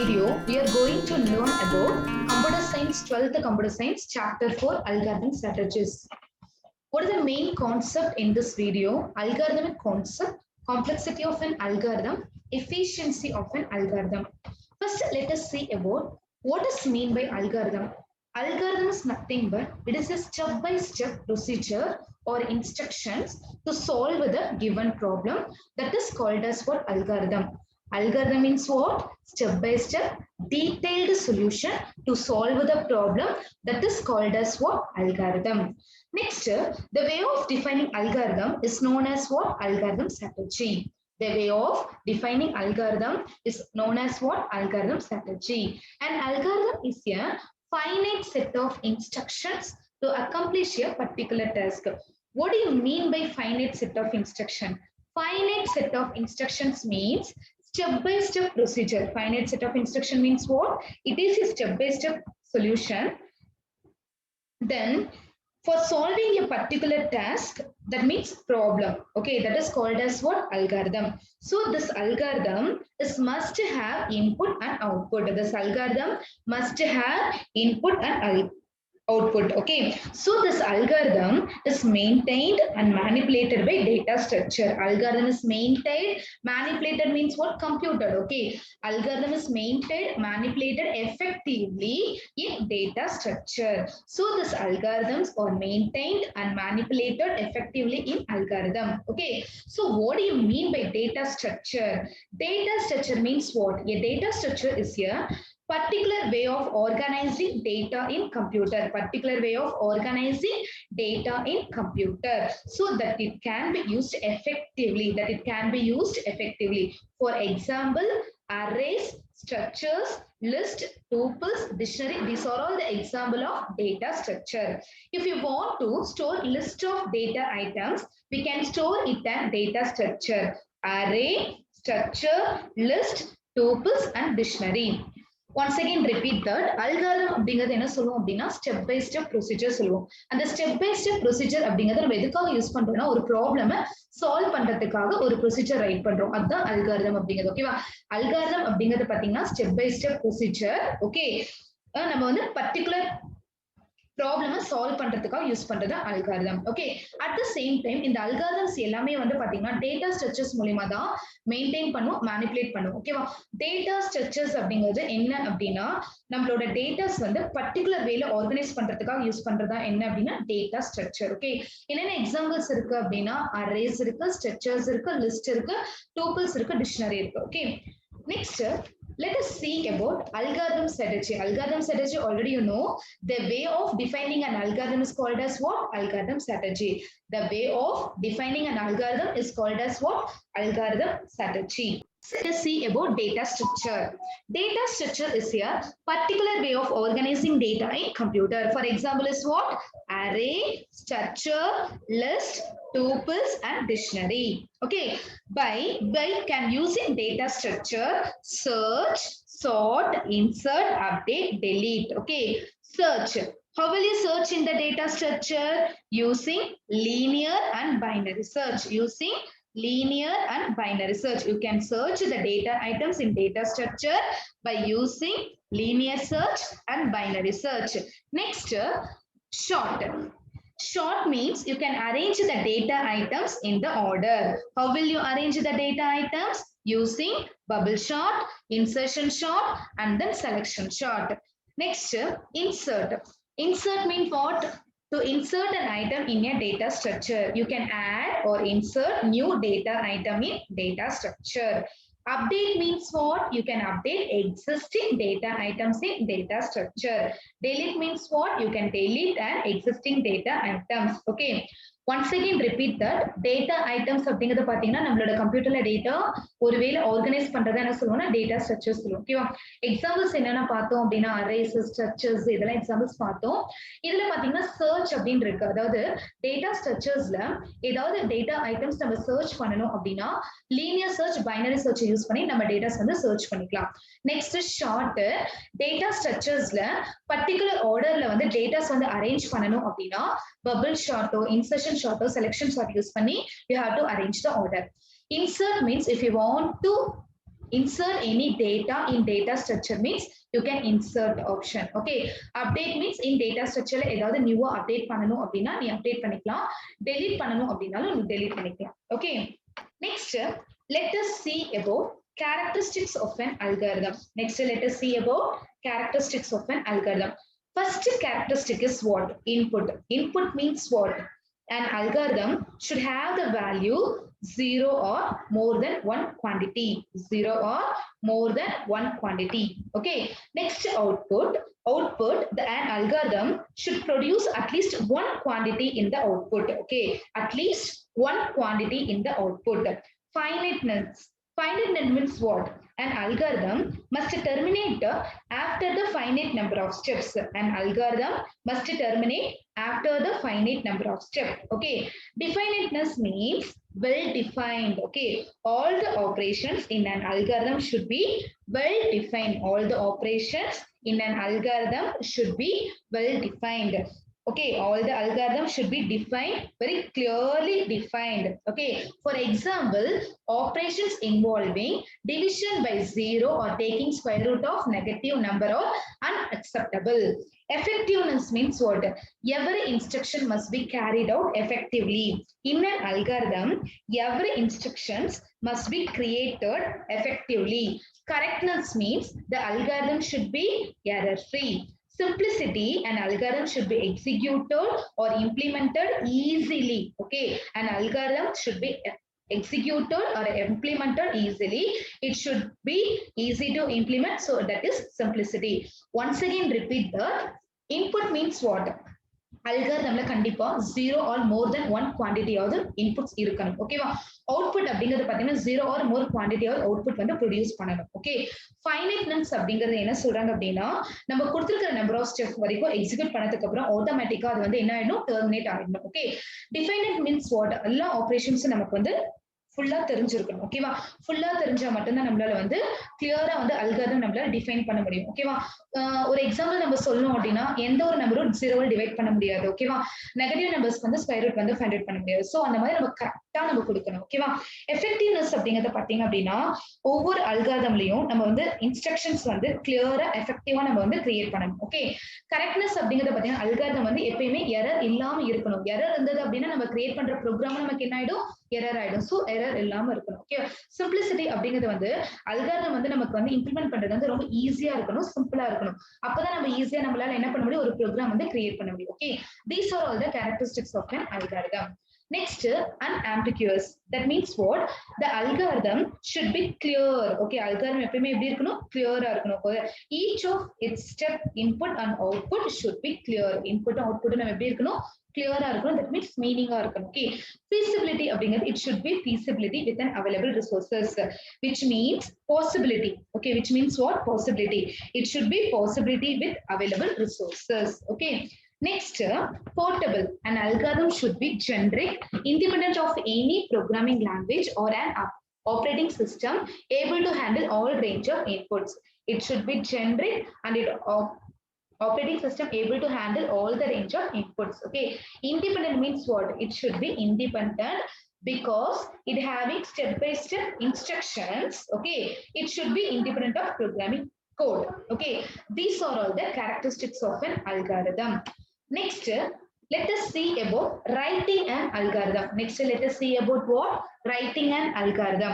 video, we are going to learn about Computer Science 12th Computer Science Chapter 4 Algorithm Strategies. What is the main concept in this video? Algorithmic concept, complexity of an algorithm, efficiency of an algorithm. First, let us see about what is mean by algorithm. Algorithm is nothing but it is a step-by-step procedure or instructions to solve the given problem. That is called as what? Algorithm. Algorithm means what? Step-by-step detailed solution to solve the problem. That is called as what? Algorithm. Next, the way of defining algorithm is known as what? Algorithm strategy. The way of defining algorithm is known as what? Algorithm strategy. An algorithm is a finite set of instructions to accomplish a particular task. What do you mean by finite set of instruction? Finite set of instructions means step-by-step procedure. Finite set of instruction means what? It is a step-by-step solution. Then for solving a particular task, that means problem. Okay, that is called as what? Algorithm. So this algorithm is must have input and output. This algorithm must have input and output. Okay, so this algorithm is maintained and manipulated by data structure. Algorithm is maintained, manipulated means what? Computed. Okay, algorithm is maintained, manipulated effectively in data structure. So this algorithms are maintained and manipulated effectively in algorithm. Okay, so what do you mean by data structure? Data structure means what? A data structure is a particular way of organizing data in computer, particular way of organizing data in computer so that it can be used effectively, For example, arrays, structures, list, tuples, dictionary, these are all the example of data structure. If you want to store list of data items, we can store it as data structure. Array, structure, list, tuples and dictionary. Once again repeat that algorithm அப்படிங்கிறது என்ன சொல்லுவோம் அப்படின்னா step by step procedure சொல்லுவோம். அந்த step by step procedure அப்படிங்கிறத நம்ம எதுக்காக use பண்றோம்னா ஒரு ப்ராப்ளமை சால்வ் பண்றதுக்காக ஒரு ப்ரொசீஜர் ரைட் பண்றோம். அதுதான் அல்காரிதம் அப்படிங்கிறது. ஓகேவா? அல்காரிதம் அப்படிங்கிறது பாத்தீங்கன்னா step by step procedure. Okay, நம்ம வந்து பர்டிகுலர் ப்ராப்ளமை சால்வ் பண்றதுக்காக யூஸ் பண்றது algorithm. Okay, at the same time இந்த அல்காரிதம்ஸ் எல்லாமே வந்து பாத்தீங்கன்னா டேட்டா ஸ்ட்ரக்சர்ஸ் மூலமா தான் மெயின்டைன் பண்ணும், மேனிபுலேட் பண்ணும். ஓகேவா? டேட்டா ஸ்ட்ரக்சர்ஸ் அப்படிங்கிறது என்ன அப்படின்னா நம்மளோட டேட்டாஸ் வந்து பர்டிகுலர் வேல ஆர்கனைஸ் பண்றதுக்காக யூஸ் பண்றதா என்ன அப்படின்னா டேட்டா ஸ்ட்ரக்சர். ஓகே, என்னென்ன எக்ஸாம்பிள்ஸ் இருக்கு அப்படின்னா அரேஸ் இருக்கு, ஸ்ட்ரக்சர்ஸ் இருக்கு, லிஸ்ட் இருக்கு, டூபிள்ஸ் இருக்கு, டிக்ஷனரி இருக்கு. Okay, next let us see about algorithm strategy. Algorithm strategy already you know. The way of defining an algorithm is called as what? Algorithm strategy. The way of defining an algorithm is called as what? Algorithm strategy. Let us see about data structure. Data structure is a particular way of organizing data in computer. For example is what? Array, structure, list, tuples and dictionary. Okay, by can using data structure search, sort, insert, update, delete. Okay, search. How will you search in the data structure? Using linear and binary search. Using linear and binary search. You can search the data items in data structure by using linear search and binary search. Next, sort. Sort means you can arrange the data items in the order. How will you arrange the data items? Using bubble sort, insertion sort, and then selection sort. Next, insert. Insert means what? To insert an item in a data structure. You can add or insert new data item in data structure. Update means what? You can update existing data items in data structure. Delete means what? You can delete an existing data items. Okay. Once again repeat that data items அப்படிங்கிறது பாத்தீங்கன்னா நம்மளோட கம்ப்யூட்டர்ல data ஒருவேளை organise பண்றதா என்ன சொல்லுவோம்னா data structures சொல்லுவோம். ஓகேவா? எக்ஸாம்பிள்ஸ் என்னென்ன பார்த்தோம் அப்படின்னா அரேஸ், ஸ்ட்ரக்சர்ஸ் இதெல்லாம் எக்ஸாம்பிள்ஸ் பார்த்தோம். இதுல பாத்தீங்கன்னா சர்ச் அப்படின்னு இருக்கு. அதாவது டேட்டா ஸ்ட்ரக்சர்ஸ்ல ஏதாவது டேட்டா ஐட்டம்ஸ் நம்ம சர்ச் பண்ணணும் அப்படின்னா linear search, binary search use பண்ணி நம்ம டேட்டாஸ் வந்து சர்ச் பண்ணிக்கலாம். Next sort. டேட்டா ஸ்ட்ரக்சர்ஸ்ல பர்டிகுலர் ஆர்டர்ல வந்து டேட்டாஸ் வந்து அரேஞ்ச் பண்ணணும் அப்படின்னா bubble sort or insertion sort or selection sort use பண்ணி you have to arrange the order. Insert means if you want to insert any data in data structure means you can insert option. Okay, update means in data structure ஏதாவது நியூவா update பண்ணனும் அப்படினா நீ update பண்ணிக்கலாம், delete பண்ணனும் அப்படினாலும் நீ delete பண்ணிக்கலாம். Okay, next let us see about characteristics of an algorithm. Next let us see about characteristics of an algorithm. First characteristic is what? Input. Input means what? An algorithm should have the value 0 or more than one quantity. 0 or more than one quantity. Okay. Next output. Output, an algorithm should produce at least one quantity in the output. Okay. At least one quantity in the output. Finiteness. Finiteness means what? An algorithm must terminate after the finite number of steps. An algorithm must terminate after the finite number of steps. Okay. Definiteness means well defined. Okay. All the operations in an algorithm should be well defined. All the operations in an algorithm should be well defined. Okay, all the algorithms should be defined, very clearly defined. Okay, for example, operations involving division by 0 or taking square root of negative number are unacceptable. Effectiveness means what? Every instruction must be carried out effectively. In an algorithm, every instructions must be created effectively. Correctness means the algorithm should be error-free. Simplicity, an algorithm should be executed or implemented easily. Okay, an algorithm should be executed or implemented easily. It should be easy to implement, so that is simplicity. Once again repeat that. Input means what? அல்காரிதம்ல கண்டிப்பா 0 or more than one quantity ஆவது inputs இருக்கணும். ஓகேவா? Output அப்படிங்கிறது பாத்தீங்கன்னா 0 or more quantity ஆவது output வந்து produce பண்ணணும். Okay, finiteness அப்படிங்கிறது என்ன சொல்றாங்க அப்படின்னா நம்ம கொடுத்திருக்கிற நம்பர் ஆஃப் ஸ்டெப் வரைக்கும் எக்ஸிக்யூட் பண்ணதுக்கு அப்புறம் ஆட்டோமேட்டிக்கா அது வந்து என்ன ஆயிடும்? டெர்மினேட் ஆகிடும். Okay, definite means what? எல்லா ஆபரேஷன்ஸும் நமக்கு வந்து ஃபுல்லா தெரிஞ்சிருக்கணும். ஓகேவா? ஃபுல்லா தெரிஞ்சா மட்டும்தான் நம்மளால வந்து கிளியரா வந்து அல்காரிதம் நம்மளால டிஃபைன் பண்ண முடியும். ஓகேவா? ஒரு எக்ஸாம்பிள் நம்ம சொல்லணும் அப்படின்னா எந்த ஒரு நம்பரும் 0 டிவைட் பண்ண முடியாது. ஓகேவா? நெகட்டிவ் நம்பர்ஸ் வந்து ஸ்கொயர் ரூட் வந்து ஃபைண்ட் அவுட் பண்ண முடியாது. சோ அந்த மாதிரி நம்ம கரெக்டா நம்ம கொடுக்கணும். ஓகேவா? எஃபெக்டிவ்னஸ் அப்படிங்கறத பாத்தீங்க அப்படின்னா ஒவ்வொரு அல்காரிதம்லயும் நம்ம வந்து இன்ஸ்ட்ரக்ஷன்ஸ் வந்து கிளியரா எஃபெக்டிவா நம்ம வந்து கிரியேட் பண்ணணும். ஓகே, கரெக்ட்னஸ் அப்படிங்கறத பாத்தீங்கன்னா அல்காரிதம் வந்து எப்பயுமே எரர் இல்லாம இருக்கணும். எரர் இருந்தது அப்படின்னா நம்ம கிரியேட் பண்ற ப்ரோக்ராம் நமக்கு என்ன ஆயிடும்? எரர் ஆயிடும். சோ எரர் இல்லாம இருக்கணும். ஓகே, சிம்பிளிசிட்டி அப்படிங்கிறது வந்து அல்காரிதம் வந்து நமக்கு வந்து இம்ப்ளிமெண்ட் பண்றது வந்து ரொம்ப ஈஸியா இருக்கணும், சிம்பிளா இருக்கணும். அப்பதான் நம்ம ஈஸியா நம்மளால என்ன பண்ண முடியும்? ஒரு ப்ரோக்ராம் வந்து கிரியேட் பண்ண முடியும். Okay, these are all the characteristics of an algorithm. Next, unambiguous. That means what? The algorithm should be clear. Okay, algorithm எப்பவுமே எப்படி இருக்கணும்? Clear-ஆ இருக்கணும். Each of its step input and output should be clear. Input and output நம்ம எப்படி இருக்கணும்? Clear-ஆ இருக்கணும். That means meaning-ஆ இருக்கணும். Okay, feasibility அப்படிங்கிறது it should be feasibility with an available resources, which means possibility. Okay, which means what? Possibility. It should be possibility with available resources. Okay. Next, portable. An algorithm should be generic, independent of any programming language or an operating system, able to handle all range of inputs. It should be generic and operating system able to handle all the range of inputs. Okay, independent means what? It should be independent because it having step-by-step instructions. Okay, it should be independent of programming code. Okay, these are all the characteristics of an algorithm. Next, let us see about writing an algorithm. Next, let us see about what? Writing an algorithm.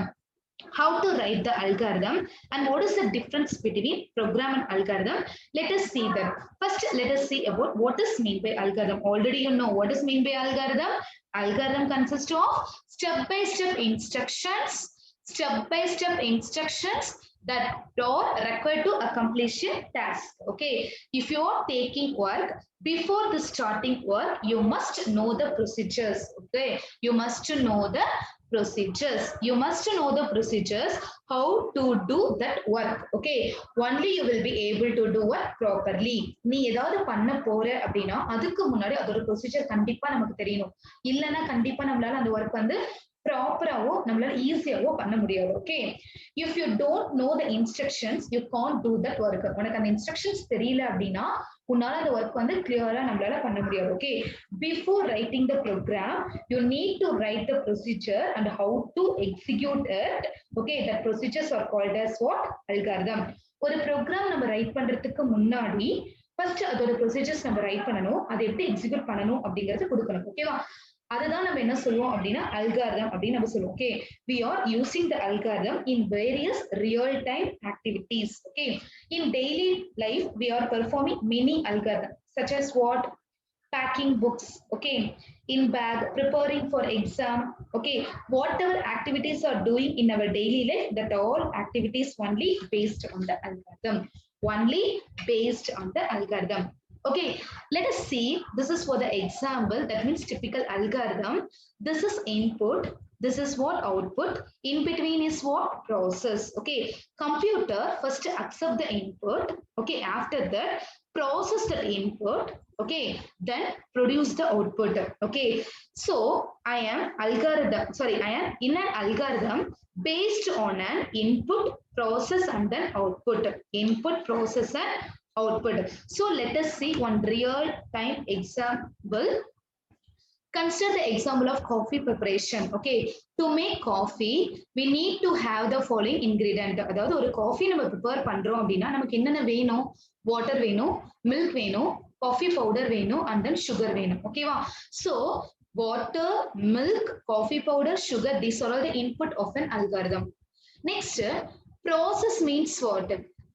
How to write the algorithm and what is the difference between program and algorithm? Let us see that. First, let us see about what is meant by algorithm. Already you know what is meant by algorithm. Algorithm consists of step-by-step instructions. Step-by-step instructions that are required to accomplish a task. Okay, if you are taking work, before the starting work, you must know the procedures. Okay, you must know the procedures. You must know the procedures how to do that work. Okay, only you will be able to do work properly. நீ ஏதாவது பண்ண போற அப்படின்னா அதுக்கு முன்னாடி அதோட procedure கண்டிப்பா நமக்கு தெரியணும். இல்லனா கண்டிப்பா நம்மளால அந்த ஒர்க் வந்து ப்ராப்பராவோ நம்மளால ஈஸியாவோ பண்ண முடியாது. Okay, if you don't know the instructions you can't do that work. உனக்கு அந்த இன்ஸ்ட்ரக்ஷன்ஸ் தெரியல அப்படின்னா உன்னால அந்த ஒர்க் வந்து கிளியரா நம்மளால பண்ண முடியாது. Okay, before writing the program you need to write the procedure and how to execute it. Okay, the procedures are called as what? Algorithm. ஒரு ப்ரோக்ராம் நம்ம ரைட் பண்றதுக்கு முன்னாடி ஃபர்ஸ்ட் அதோட ப்ரொசீஜர்ஸ் நம்ம ரைட் பண்ணணும், அதை எப்படி எக்ஸிக்யூட் பண்ணணும் அப்படிங்கறது கொடுக்கணும். ஓகேவா? அதுதான் நம்ம என்ன சொல்லுவோம் அப்படின்னா அல்காரிதம் அப்படின்னு நம்ம சொல்லுவோம். Okay, we are using the algorithm in various real time activities. Okay, in daily life we are performing many algorithms such as what? Packing books, okay, in bag, preparing for exam. Okay, whatever activities are doing in our daily life, that all activities only based on the algorithm, only based on the algorithm. Okay, let us see. This is for the example. That means typical algorithm. This is input. This is what? Output. In between is what? Process. Okay, computer first accept the input. Okay, after that process the input. Okay, then produce the output. Okay, so I am in an algorithm based on an input, process and then output. Input, process and output. So let us see one real time example. Consider the example of coffee preparation. Okay, to make coffee we need to have the following ingredient. அதாவது ஒரு coffee நம்ம prepare பண்றோம் அப்படின்னா நமக்கு என்னென்ன வேணும்? Water வேணும், milk வேணும், காஃபி பவுடர் வேணும் and then sugar வேணும். ஓகேவா? So water, milk, coffee powder, sugar, these are all the input of an algorithm. Next, process means what?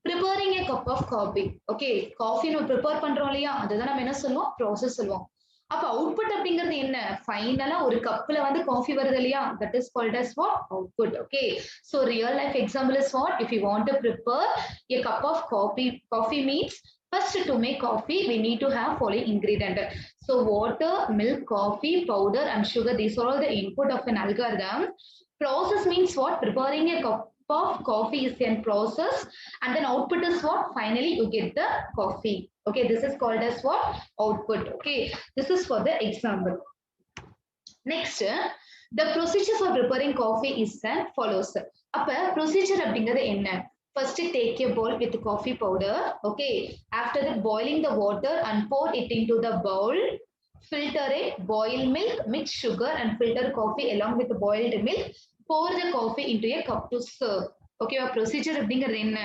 Preparing a cup of coffee. Okay, coffee நம்ம prepare பண்றோம் இல்லையா, அதுதான் நம்ம என்ன சொல்லுவோம்? ப்ராசஸ் சொல்லுவோம். அப்ப அவுட்புட் அப்படிங்கிறது என்ன? ஃபைனலா ஒரு கப்ல வந்து காஃபி வருது இல்லையா, that is called as what? Output. Okay, so real life example is what? If you want to prepare a cup of coffee means first to make coffee we need to have following ingredient. So water, milk, coffee powder and sugar, these are all the input of an algorithm. Process means what? Preparing a cup of coffee is a process and then output is what? Finally you get the coffee. Okay, this is called as what? Output. Okay, this is for the example. Next, the procedure for preparing coffee is as follows. அப்ப procedure அப்படிங்கிறது என்ன? First take a bowl with coffee powder. Okay, after that boiling the water and pour it into the bowl. Filter it, boil milk, mix sugar and filter coffee along with the boiled milk. Pour the coffee into a cup to serve. ஓகேவா? Procedure அப்படிங்கிறது என்ன?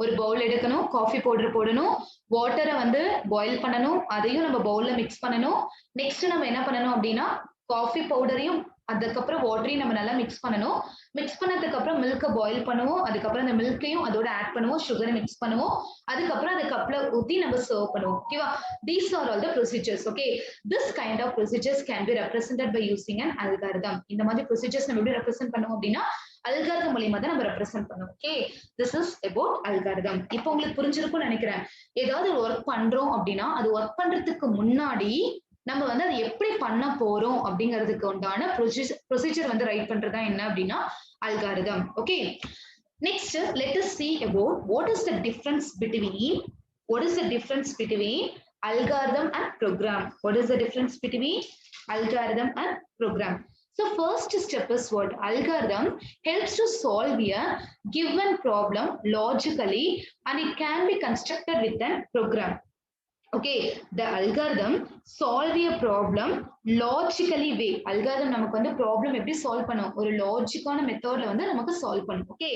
ஒரு பவுல் எடுக்கணும், coffee powder போடணும், வாட்டரை வந்து boil பண்ணணும், அதையும் நம்ம பவுல்ல மிக்ஸ் பண்ணணும். நெக்ஸ்ட் நம்ம என்ன பண்ணணும் அப்படின்னா காஃபி பவுடரையும் அதுக்கப்புறம் வாட்டரையும் நம்ம நல்லா மிக்ஸ் பண்ணணும். மிக்ஸ் பண்ணதுக்கு அப்புறம் மில்கை பாயில் பண்ணுவோம், அதுக்கப்புறம் அந்த மில்கையும் அதோட ஆட் பண்ணுவோம், சுகரை மிக்ஸ் பண்ணுவோம், அதுக்கப்புறம் அந்த கப்ல ஊத்தி நம்ம சர்வ் பண்ணுவோம். ஓகேவா? These are all the procedures. Okay, this kind of procedures can be represented by using an algorithm. இந்த மாதிரி ப்ரொசீஜர்ஸ் நம்ம எப்படி ரெப்ரசென்ட் பண்ணுவோம் அப்படின்னா அல்காரிதம் மூலமா தான் நம்ம ரெப்ரசென்ட் பண்ணுவோம். Okay, this is about algorithm. இப்போ உங்களுக்கு புரிஞ்சிருக்கும்னு நினைக்கிறேன். ஏதாவது ஒரு ஒர்க் பண்றோம் அப்படின்னா அது ஒர்க் பண்றதுக்கு முன்னாடி நம்ம வந்து அதை எப்படி பண்ண போறோம் அப்படிங்கிறதுக்கு உண்டான ப்ரொசீஜர் வந்து ரைட் பண்றதா என்ன அப்படின்னா algorithm. Okay, next let us see about what is the difference between algorithm and program. What is the difference between algorithm and program? So first step is what? Algorithm helps to solve a given problem logically and it can be constructed with a program. Okay, the algorithm solve a problem logically way. Algorithm நமக்கு வந்து problem எப்படி solve பண்ணும்? ஒரு லாஜிக்கான மெத்தட்ல வந்து நமக்கு solve பண்ணும். Okay,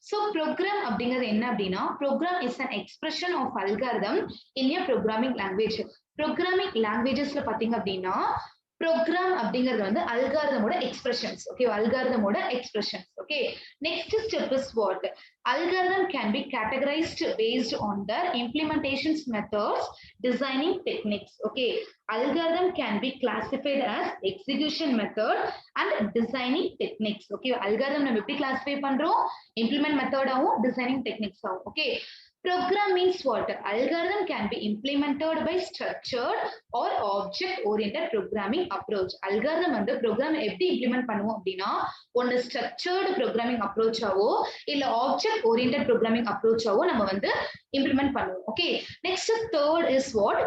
so program அப்படிங்கிறது என்ன அப்படின்னா program is an expression of algorithm in a programming language. Programming languagesல பாத்தீங்க அப்படின்னா program அப்படிங்கிறது வந்து அல்காரிதமோட எக்ஸ்பிரஷன்ஸ். ஓகே, அல்காரிதமோட expressions. Okay, next step is what? Algorithm can be categorized based on their implementations methods, designing techniques. Okay, algorithm can be classified as execution method and designing techniques. Okay, algorithm நம்ம எப்படி classify பண்றோம்? Implement method ஆவும் designing techniques ஆவும். Okay, Program means what? Algorithm can be implemented by structured or object-oriented programming approach. Algorithm வந்து program எப்படி implement பண்ணுவோம் அப்படின்னா ஒன்னு structured programming approach ஆவோ இல்ல object-oriented programming approach ஆவோ நம்ம வந்து implement பண்ணுவோம். Okay. Next, third is what?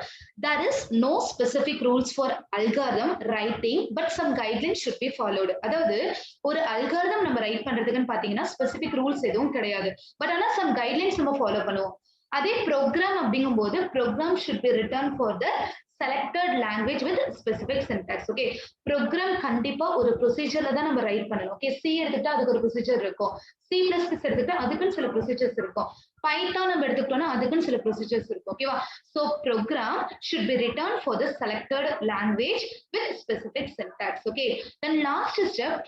There is no specific rules for algorithm writing, but some guidelines should be followed. அதாவது ஒரு algorithm நம்ம write பண்றதுக்குன்னு பாத்தீங்கன்னா specific rules எதுவும் கிடையாது. But ஆனா some guidelines நம்ம follow பண்ணுவோம். அதே program அப்படிங்கும்போது program should be written for the selected language with specific syntax. Okay. Program கண்டிப்பா ஒரு ப்ரொசீஜர்ல தான் நம்ம ரைட் பண்ணணும். ஓகே, சி எடுத்துட்டா அதுக்கு ஒரு ப்ரொசீஜர் இருக்கும், சி பிளஸ் பிளஸ் எடுத்துட்டா அதுக்குன்னு சில ப்ரொசீஜர்ஸ் இருக்கும், பைத்தான் நம்ம எடுத்துக்கிட்டோம்னா அதுக்குன்னு சில ப்ரொசீஜர்ஸ் இருக்கும். ஓகேவா? So program should be written for the selected language with specific syntax. Okay, then last step,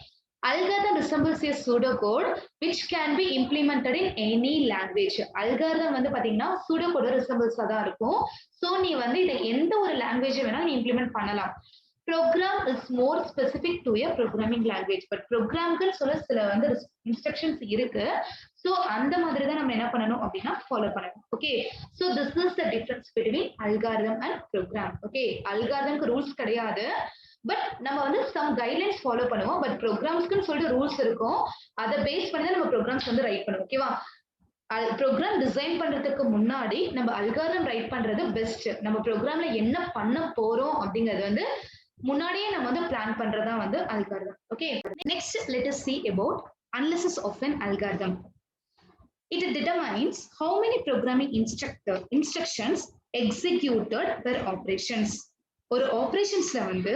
algorithm resembles a pseudocode which can be implemented in any language. algorithm வந்து பாத்தீங்கன்னா pseudocode resembles தான் இருக்கும். So நீ வந்து இதை எந்த ஒரு language வேணா நீ இம்ப்ளிமெண்ட் பண்ணலாம். program is more specific to a programming language, but programக்கு சொல்ல சில வந்து instructions இருக்கு. சோ அந்த மாதிரி தான் நம்ம என்ன பண்ணணும் அப்படின்னா ஃபாலோ பண்ணணும். Okay, so this is the difference between algorithm and program. Okay, algorithmக்கு ரூல்ஸ் கிடையாது, பட் நம்ம வந்து சம் கைட்லைன்ஸ் ஃபாலோ பண்ணுவோம். பட் ப்ரோக்ராம்ஸ்க்குன்னு சொல்லிட்டு ரூல்ஸ் இருக்கும், அதை பேஸ் பண்ணி தான் நம்ம ப்ரோக்ராம்ஸ் வந்து ரைட் பண்ணுவோம். ஓகேவா? ப்ரோக்ராம் டிசைன் பண்றதுக்கு முன்னாடி நம்ம அல்காரிதம் ரைட் பண்றது பெஸ்ட். நம்ம ப்ரோக்ராம்ல என்ன பண்ண போறோம் அப்படிங்கிறது வந்து முன்னாடியே நம்ம வந்து பிளான் பண்றதா வந்து algorithm. Okay, next let us see about analysis of an algorithm. It determines how many programming instructions executed per operations. ஒரு ஆபரேஷன்ஸ்ல வந்து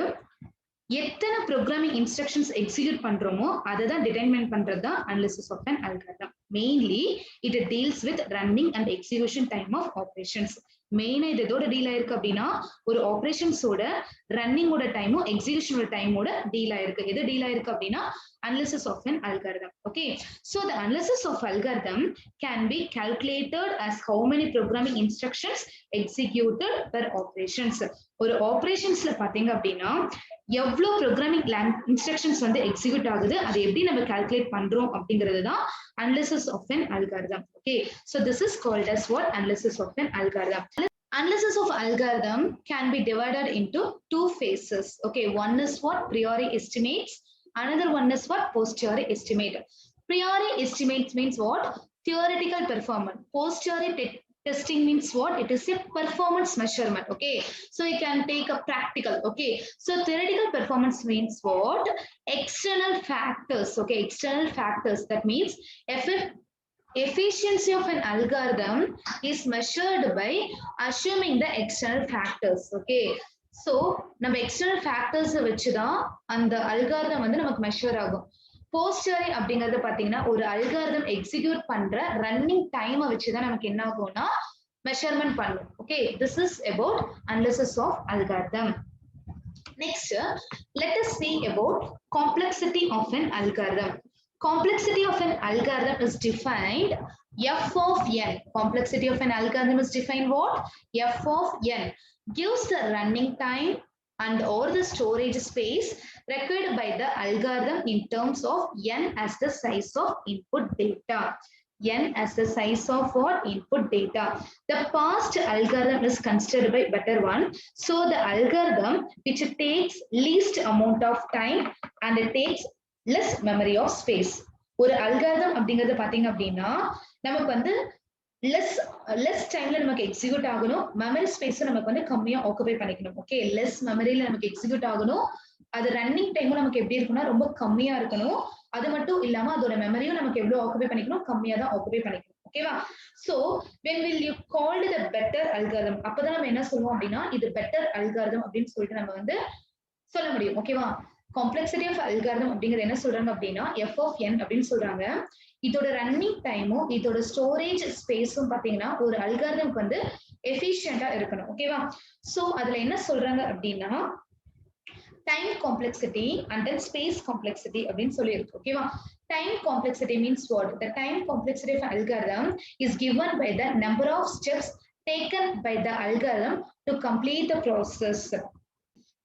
எத்தனை ப்ரோக்ராமிங் இன்ஸ்ட்ரக்ஷன்ஸ் எக்ஸிக்யூட் பண்றோமோ அதை தான் டிட்டர்மைன் பண்றது தான் analysis of an algorithm. Mainly it deals with running and execution time of operations. மெயினா இது எதோட டீல் ஆயிருக்கு அப்படின்னா ஒரு ஆபரேஷன்ஸோட ரன்னிங்கோட டைமும் எக்ஸிகியூஷனோட டைமோட டீல் ஆயிருக்கு. எது டீல் ஆயிருக்கு அப்படின்னா analysis of an algorithm. Okay, so the analysis of algorithm can be calculated as how many programming instructions executed per operations. ஒரு ஆபரேஷன்ஸ்ல பாத்தீங்க அப்படின்னா எவ்வளவு ப்ரோக்ராமிங் இன்ஸ்ட்ரக்ஷன்ஸ் வந்து எக்ஸிக்யூட் ஆகுது, அதை எப்படி நம்ம கால்குலேட் பண்றோம் அப்படிங்கிறது தான் analysis of an algorithm. Okay, so this is called as what? Analysis of an algorithm. Analysis of algorithm can be divided into two phases. Okay, one is what? Priori estimates. Another one is what? Posteriori estimate. Priori estimates means what? Theoretical performance. Posteriori testing means what? It is a performance measurement. Okay, so you can take a practical. Okay, so theoretical performance means what? External factors. Okay, external factors, that means efficiency of an algorithm is measured by assuming the external factors. Okay, so நம்ம external factors வச்சுதான் அந்த algorithm வந்து நமக்கு measure ஆகும். போஸ்டரி அப்படிங்கறது பாத்தீங்கன்னா ஒரு algorithm execute பண்ற ரன்னிங் டைமை வச்சுதான் நமக்கு என்ன ஆகும்னா மெஷர்மெண்ட் பண்ணும். Okay, this is about analysis of algorithm. Next let us see about complexity of an algorithm. Complexity of an algorithm is defined f of n. Complexity of an algorithm is defined what? F of n gives the running time and or the storage space required by the algorithm in terms of n as the size of input data. N as the size of what? Input data. The past algorithm is considered by better one. So the algorithm which takes least amount of time and it takes less memory of space. ஒரு algorithm அப்படிங்கறது பாத்தீங்க அப்படின்னா நமக்கு வந்து less டைம்ல நமக்கு execute ஆகணும், memory space நமக்கு வந்து கம்மியா ஆக்குபை பண்ணிக்கணும். ஓகே, லெஸ் மெமரியில நமக்கு எக்ஸிக்யூட் ஆகணும், அது ரன்னிங் டைமும் நமக்கு எப்படி இருக்கும்னா ரொம்ப கம்மியா இருக்கணும். அது மட்டும் இல்லாம அதோட மெமரியும் நமக்கு எவ்வளவு ஆக்குபை பண்ணிக்கணும், கம்மியா தான் ஆக்குபை பண்ணிக்கணும். ஓகேவா? So when will you called the better algorithm, அப்பதான் நம்ம என்ன சொல்லுவோம் அப்படின்னா இது பெட்டர் அல்காரிதம் அப்படின்னு சொல்லிட்டு நம்ம வந்து சொல்ல முடியும். ஓகேவா? காம்ப்ளெக்சிட்டி ஆஃப் அல்காரிதம் அப்படிங்கறது என்ன சொல்றாங்க அப்படின்னா f of n அப்படின்னு சொல்றாங்க. இதோட ரன்னிங் டைமும் இதோட ஸ்டோரேஜ் ஸ்பேஸும் பாத்தீங்கன்னா ஒரு அல்காரிதம்க்கு வந்து எஃபிஷியன்ட்டா இருக்கணும். ஓகேவா? சோ அதுல என்ன சொல்றாங்க அப்படின்னா time complexity and then space complexity அப்படின்னு சொல்லி இருக்கு. ஓகேவா? Time complexity means what? The time complexity of algorithm is given by the number of steps taken by the algorithm to complete the process,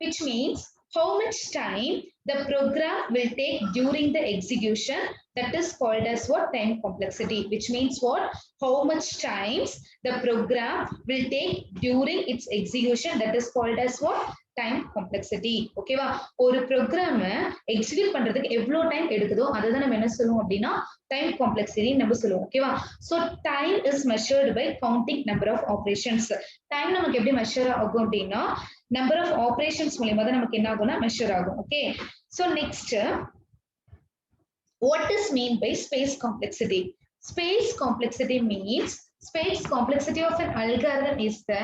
which means how much time the program will take during the execution, that is called as what? Time complexity, which means what? How much times the program will take during its execution, that is called as what? Time complexity. ஓகேவா? ஒரு program execute பண்றதுக்கு எவ்வளவு time எடுக்குதோ அதுதான் நம்ம என்ன சொல்லுவோம் அப்படின்னா time complexity நம்ம சொல்லுவோம். ஓகேவா? So time is measured by counting number of operations. Time நமக்கு எப்படி மெஷர் ஆகும் அப்படின்னா நம்பர் ஆஃப் ஆபரேஷன்ஸ் மூலமா தான் நமக்கு என்ன ஆகும்னா மெஷர் ஆகும். Okay, so next, what is mean by space complexity? Space complexity means space complexity of an algorithm is the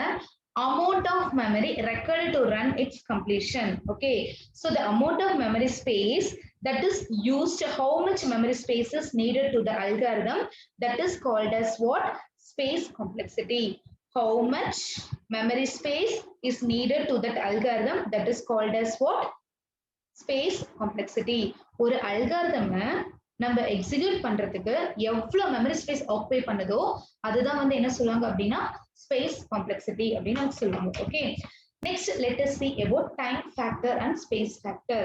amount of memory required to run its completion. Okay, so the amount of memory space that is used, how much memory space is needed to the algorithm, that is called as what? Space complexity. How much memory space is needed to that algorithm, that is called as what? Space complexity. ஒரு algorithm நம்ம execute பண்றதுக்கு எவ்வளவு memory space occupy பண்ணுதோ அதுதான் வந்து என்ன சொல்லுவாங்க அப்படின்னா ஸ்பேஸ் காம்ப்ளெக்சிட்டி அப்படின்னு சொல்லுவாங்க. Okay, next let us see about time factor and space factor.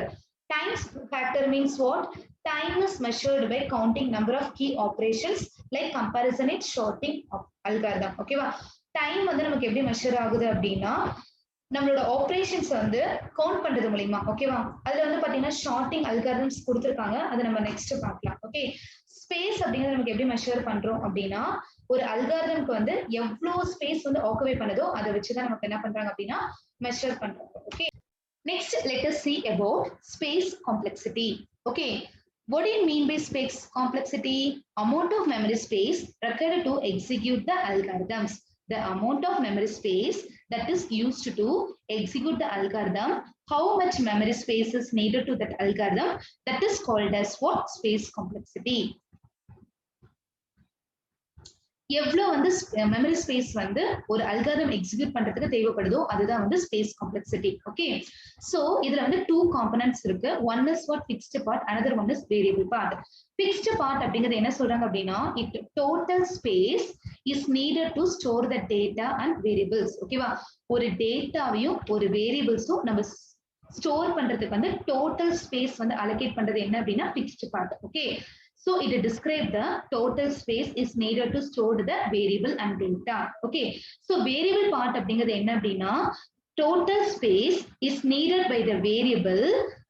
Time factor means what? Time is measured by counting number of key operations like comparison and sorting of algorithm. ஓகேவா? Time வந்து நமக்கு எப்படி measure ஆகுது அப்படின்னா நம்மளோட operations வந்து count பண்றது மூலமா. ஓகேவா? அதுல வந்து பாத்தீங்கன்னா ஷார்ட்டிங் அல்காரிதம்ஸ் கொடுத்திருக்காங்க, அதை நம்ம நெக்ஸ்ட் பார்க்கலாம். ஓகே, ஸ்பேஸ் அப்படிங்கறது நமக்கு எப்படி மெஷர் பண்றோம் அப்படின்னா ஒரு அல்காரிதம்க்கு வந்து எவ்வளவு ஸ்பேஸ் வந்து ஆக்குபை பண்ணுதோ அதை வச்சுதான் நமக்கு என்ன பண்றாங்க அப்படின்னா மெஷர் பண்றாங்க. Okay, next let us see about space complexity. Okay, what do you mean by space complexity? Amount of memory space required to execute the algorithms. The amount of memory space that is used to execute the algorithm, how much memory space is needed to that algorithm, that is called as what? Space complexity. எவ்வளவு வந்து memory space வந்து ஒரு algorithm execute பண்றதுக்கு தேவைப்படுதோ அதுதான் வந்து space complexity. Okay, so இதுல வந்து டூ காம்பனன்ட்ஸ் இருக்கு. One is what? Fixed part, another one is variable part. Fixed part அப்படிங்கிறது என்ன சொல்றாங்க அப்படின்னா it total space is needed to store the data and variables. ஓகேவா? ஒரு டேட்டாவையும் ஒரு வேரியபிள்ஸும் நம்ம ஸ்டோர் பண்றதுக்கு வந்து டோட்டல் ஸ்பேஸ் வந்து அலோகேட் பண்றது என்ன அப்படின்னா fixed part. Okay, so it describes the total space is needed to store the variable and data. Okay, so variable part அப்படிங்கிறது என்ன அப்படின்னா total space is needed by the variable,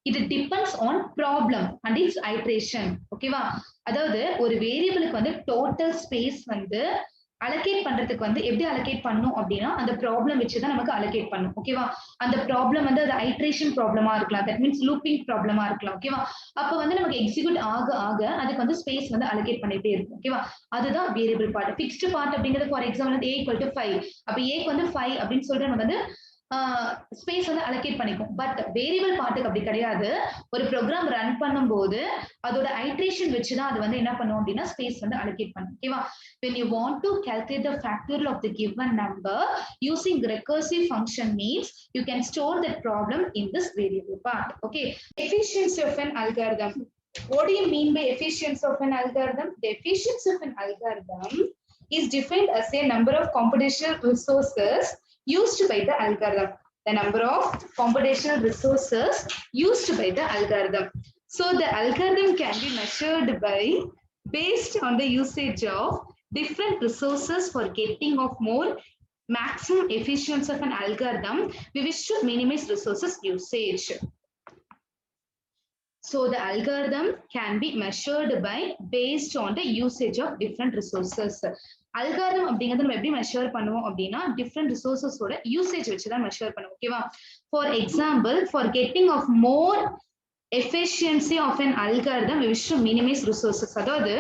it depends on problem and its iteration. ஓகேவா? அதாவது ஒரு வேரியபிளுக்கு வந்து total space வந்து allocate பண்றதுக்கு வந்து எப்படி அலோகேட் பண்ணும் அப்படின்னா அந்த ப்ராப்ளம் வச்சுதான் நமக்கு அலோகேட் பண்ணும். ஓகேவா? அந்த ப்ராப்ளம் வந்து அது ஐட்ரேஷன் ப்ராப்ளமா இருக்கலாம், தட் மீன்ஸ் லூப்பிங் ப்ராப்ளமா இருக்கலாம். ஓகேவா? அப்ப வந்து நமக்கு எக்ஸிக்யூட் ஆக ஆக அதுக்கு வந்து ஸ்பேஸ் வந்து அலோகேட் பண்ணிட்டே இருக்கும். ஓகேவா? அதுதான் வேரியபிள் பார்ட். ஃபிக்ஸ்ட் பார்ட் அப்படிங்கிறது ஃபார் எக்ஸாம்பிள் a = 5, அப்ப a க்கு வந்து 5 அப்படின்னு சொல்லிட்டு நம்ம வந்து ஸ்பேஸ் வந்து அலோகேட் பண்ணிக்கும். பட் வேரியபிள் பார்ட்டுக்கு அப்படி கிடையாது. ஒரு ப்ரோக்ராம் ரன் பண்ணும்போது அதோட ஐட்ரேஷன் வச்சுதான் அது வந்து என்ன பண்ணும் அப்படின்னா ஸ்பேஸ் வந்து அலோகேட் பண்ணும். ஓகேவா? when you want to calculate the factorial of the given number using recursive function means you can store that problem in this variable part. Okay, efficiency of an algorithm. What do you mean by efficiency of an algorithm? The efficiency of an algorithm is defined as a number of computational resources used by the algorithm. The number of computational resources used by the algorithm. So the algorithm can be measured by based on the usage of different resources for getting of more maximum efficiency of an algorithm. We wish to minimize resources usage. So the algorithm can be measured by based on the usage of different resources. Algorithm அப்படிங்கிறது நம்ம எப்படி measure பண்ணுவோம் அப்படின்னா different ரிசோர்சஸோட usage வச்சுதான் measure பண்ணுவோம். ஓகேவா? For example, for getting of more efficiency of an algorithm we wish to minimize resources. அதாவது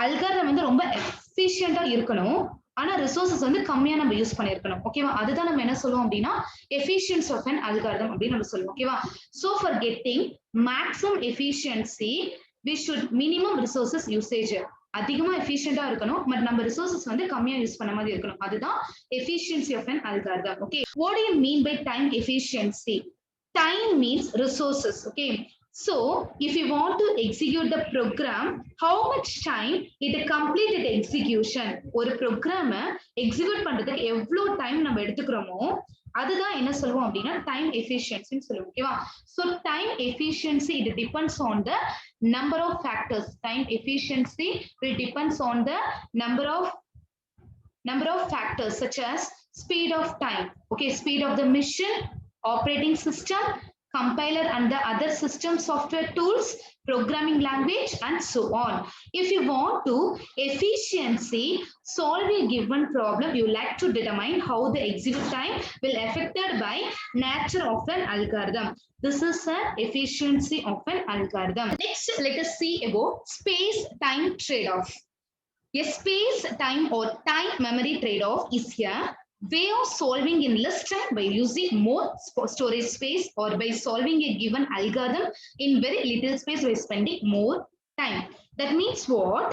அல்காரிதம் வந்து ரொம்ப எஃபிஷியன்ட்டா இருக்கணும், ஆனா ரிசோர்சஸ் வந்து கம்மியா நம்ம யூஸ் பண்ணிருக்கணும். ஓகேவா? அதுதான் நம்ம என்ன சொல்லுவோம் அப்படின்னா efficiency of an algorithm அப்படின்னு நம்ம சொல்லுவோம். ஓகேவா? So for getting maximum efficiency we should minimum resources usage. அதிகமா எஃபிஷியன்ட்டா இருக்கணும், பட் நம்ம ரிசோர்சஸ் வந்து கம்மியா யூஸ் பண்ண மாதிரி இருக்கணும். அதுதான் efficiency of an algorithm. Okay, what do you mean by time efficiency? Time means resources. Okay, so if you want to execute the program, how much time it completed execution? ஒரு ப்ரோக்ராம execute பண்றதுக்கு எவ்வளவு time நம்ம எடுத்துக்கிறோமோ அதுதான் என்ன சொல்லுவோம் அப்படின்னா time எஃபிஷியன்சின்னு சொல்லுவோம். ஓகேவா? So time efficiency it depends on the number of factors. Time efficiency will depends on the number of factors such as speed of time, okay, speed of the machine, operating system, compiler and the other system software tools, programming language and so on. If you want to efficiency solve a given problem, you like to determine how the execute time will affected by nature of an algorithm. This is an efficiency of an algorithm. Next, let us see about space time trade-off. A space time or time memory trade-off is a way of solving in less time by using more storage space or by solving a given algorithm in very little space by spending more time. That means what?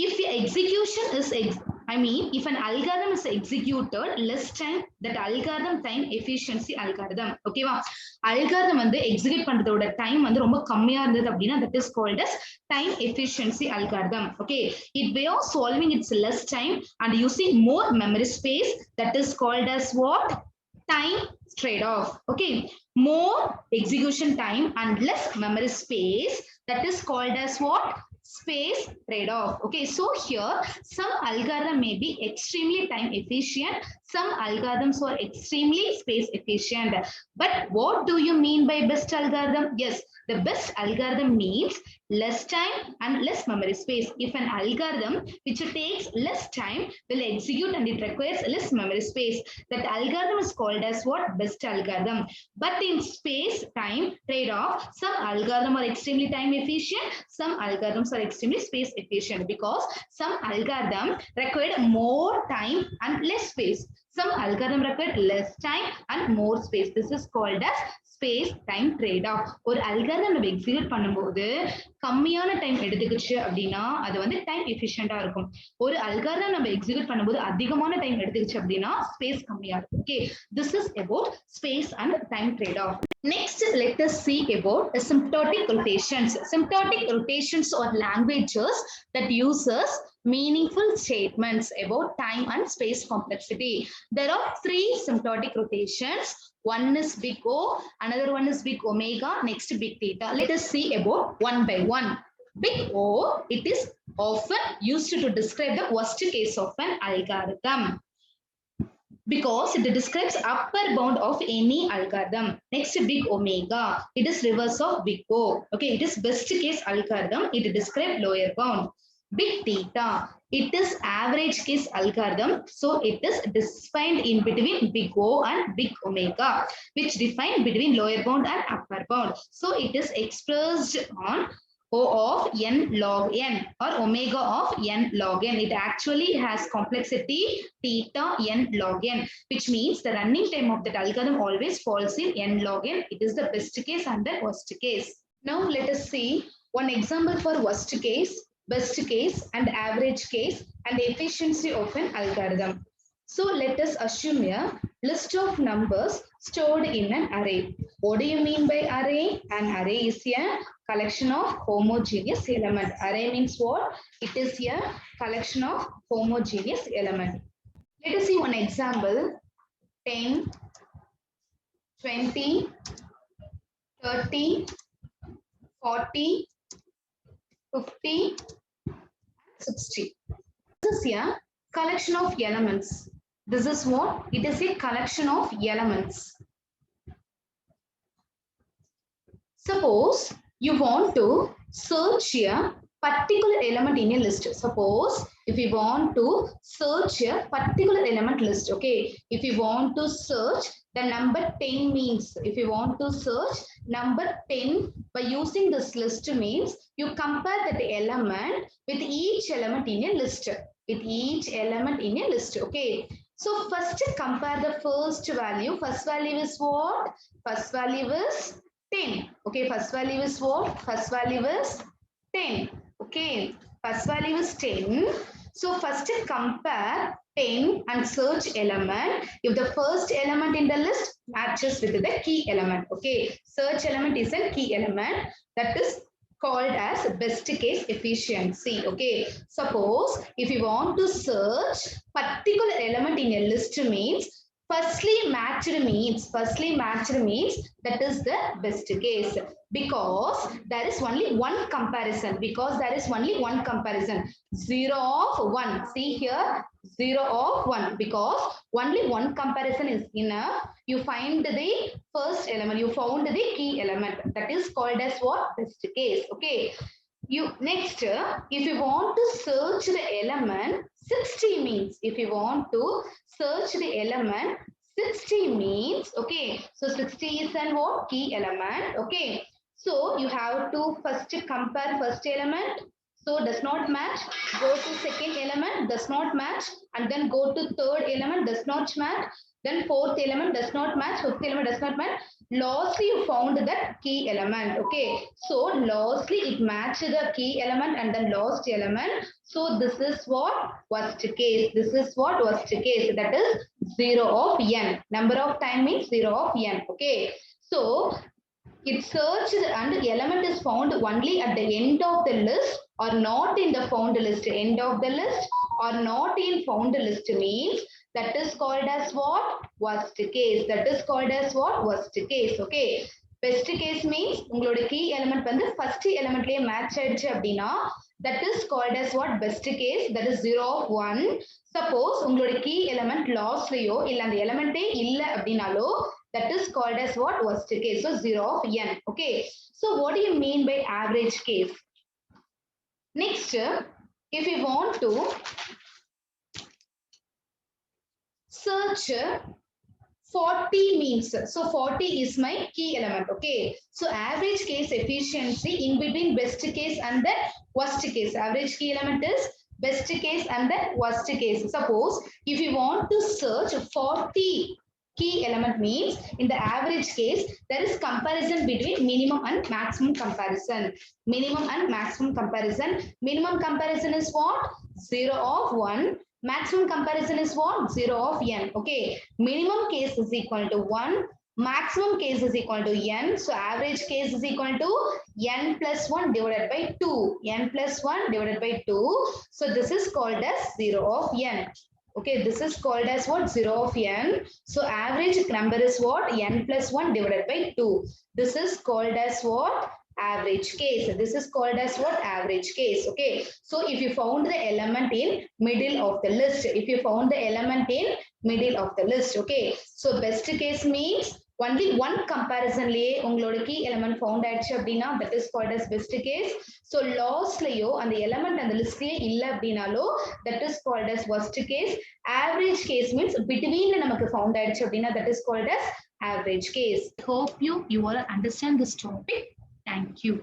If the execution is, if an algorithm is executed less time, that algorithm time efficiency algorithm. Okay, algorithm வந்து execute பண்றதோட time வந்து ரொம்ப கம்மியா இருந்தது அப்படின்னா that is called as time efficiency algorithm. Okay, it way of solving its less time and using more memory space, that is called as what? Time trade-off. Okay, more execution time and less memory space, that is called as what? Space trade-off. Okay, so here some algorithm may be extremely time efficient, some algorithms are extremely space efficient. But what do you mean by best algorithm? Yes, the best algorithm means less time and less memory space. If an algorithm which takes less time will execute and it requires less memory space, that algorithm is called as what? Best algorithm. But in space time trade-off, some algorithms are extremely time efficient, some algorithms are extremely space efficient, because some algorithm required more time and less space, some algorithm required less time and more space. This is called as space time trade-off. ஒரு algorithm நம்ம execute பண்ணும்போது கம்மியான time எடுத்துக்கிச்சு அப்படின்னா அது வந்து time எஃபிஷியண்டா இருக்கும். ஒரு algorithm நம்ம எக்ஸிக்யூட் பண்ணும்போது அதிகமான டைம் எடுத்துக்கிச்சு அப்படின்னா ஸ்பேஸ் கம்மியா இருக்கும். Okay, this is about space and time trade-off. Next, let us see about asymptotic rotations. Asymptotic rotations are languages that uses meaningful statements about time and space complexity. There are three asymptotic rotations. One is big O, another one is big omega, next big theta. Let us see about one by one. Big O, it is often used to describe the worst case of an algorithm, because it describes upper bound of any algorithm. Next, big omega, it is reverse of big O. Okay, it is best case algorithm, it describes lower bound. Big theta, it is average case algorithm, so it is defined in between big O and big omega, which define between lower bound and upper bound. So it is expressed on O of n log n or omega of n log n. It actually has complexity theta n log n, which means the running time of that algorithm always falls in n log n. It is the best case and the worst case. Now let us see one example for worst case, best case and average case and efficiency of an algorithm. So let us assume a list of numbers stored in an array. What do you mean by array? An array is a collection of homogeneous element. Array means what? It is a collection of homogeneous element. Let us see one example. 10, 20, 30, 40, 50, 60. This is a collection of elements. This is what? It is a collection of elements. Suppose you want to search a particular element in a list. Suppose if you want to search a particular element list, okay, if you want to search the number 10 means, if you want to search number 10 by using this list means you compare that element with each element in a list, with each element in a list. Okay, so first compare the first value. First value is what? First value is 10. Okay, first value is what? First value is 10. Okay, first value is 10. So first compare 10 and search element. If the first element in the list matches with the key element, okay, search element is a key element, that is called as best case efficiency. Okay, suppose if you want to search particular element in a list means Firstly matched means that is the best case because there is only one comparison, 0 of 1. See here, 0 of 1, because only one comparison is enough. You find the first element, you found the key element, that is called as what? Best case. Okay, you next, if you want to search the element 60 means, if you want to search the element 60 means, okay, so 60 is an what? Key element. Okay, so you have to first compare first element, so does not match, go to second element, does not match, and then go to third element, does not match, then fourth element does not match, fifth element does not match, lastly you found that key element. Okay, so lastly it matched the key element and then last element, so this is what? Worst case. This is what? Worst case, that is 0 of n. Number of time means 0 of n. Okay, so it searched and the element is found only at the end of the list or not in the found list. End of the list or not in found list means that is called as what? Worst case. That is called as what? Worst case. Okay. Best case means உங்களோட key element வந்து first elementலயே match ஆயிடுச்சு அப்படின்னா that is called as what? Best case, that is 0 of 1. Suppose உங்களோட key element lastலயோ இல்ல அந்த elementே இல்ல அப்படின்னாலோ that is called as what? Worst case. So 0 of n. Okay, so what do you mean by average case? Next, if you want to search 40 means, so 40 is my key element. Okay, so average case efficiency in between best case and the worst case. Average key element is best case and the worst case. Suppose if you want to search 40 key element means in the average case there is comparison between minimum and maximum comparison. Minimum and maximum comparison. Minimum comparison is what? 0 of 1. Maximum comparison is what? 0 of n. Okay, minimum case is equal to 1, maximum case is equal to n, so average case is equal to n plus 1 divided by 2. N plus 1 divided by 2, so this is called as 0 of n. Okay, this is called as what? 0 of n. So average number is what? N plus 1 divided by 2. This is called as what? Average case. This is called as what? Average case. Okay, so if you found the element in middle of the list, if you found the element in middle of the list. Okay, so best case means only one comparison லயே உங்களோட key element found ஆயிடுச்சு அப்படின்னா that is called as best case. So lastலயோ அந்த element அந்த listலயே இல்ல அப்படின்னாலோ that is called as worst case. Average case means between நமக்கு found ஆயிடுச்சு அப்படின்னா that is called as average case. Hope you all understand this topic. Thank you.